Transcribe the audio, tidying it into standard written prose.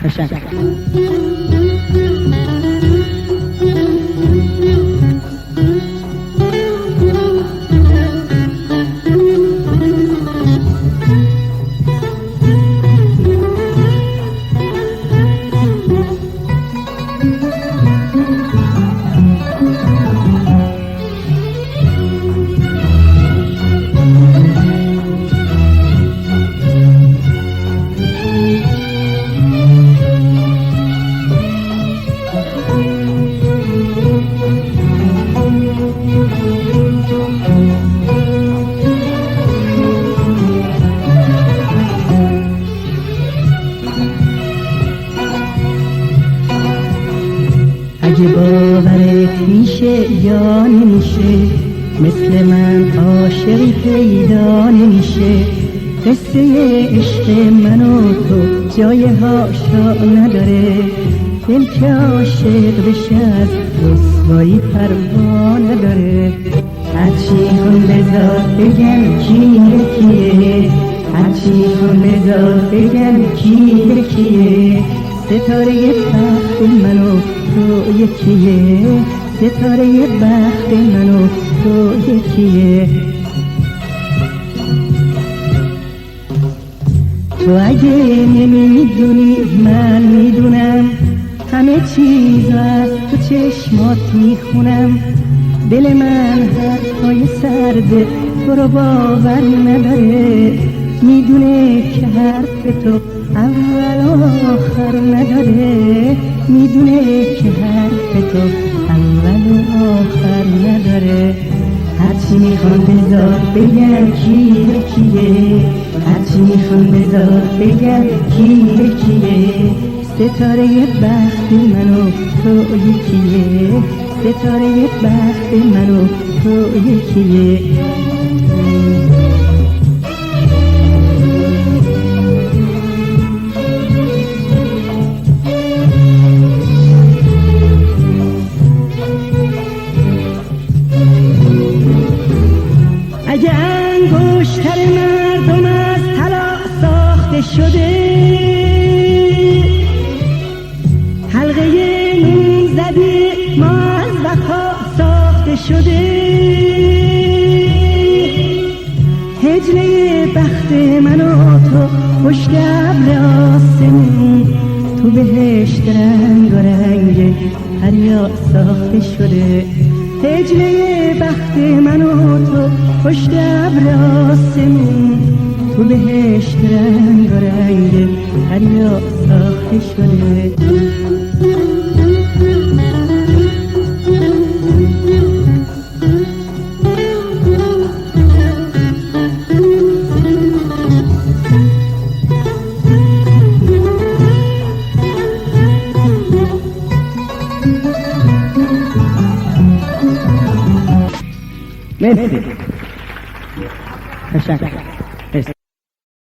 تشکر. اگه باورت میشه یا نمیشه، مثل من عاشقی پیدا نمیشه. قصه عشق من و تو جای هاشا نداره، دل که عاشق بشه از رسوایی پروا نداره. هرچی کن بذار بگم کیه، هرچی کن بذار بگم کیه. ستاره بخت من و تو یکیه، ستاره بخت من و تو یکیه. تو اگه نمیدونی من میدونم، همه چیز از تو چشمات میخونم. دل من حرفای سرده تو رو باور نداره، میدونه که حرف تو اول و آخر نداره، میدونه که حرف تو اول و آخر نداره. هرچی میخوان بذار بگم کیه، هرچی میخوان بذار بگم کیه. ستاره بخت من و تو یکیه، ستاره بخت من و تو یکیه. اگه انگشتر مردم از طلا ساخته شده، حلقه نون زدی ما از وفا ساخته شده. هجله بخت من و تو پشت ابر آسمون، تو بهشت رنگ و رنگ دریا ساخته شده. هجله بخت من و تو پشت ابر آسمون، تو بهشت رنگ و رنگ دریا ساخته شده. مرسی. تشکر.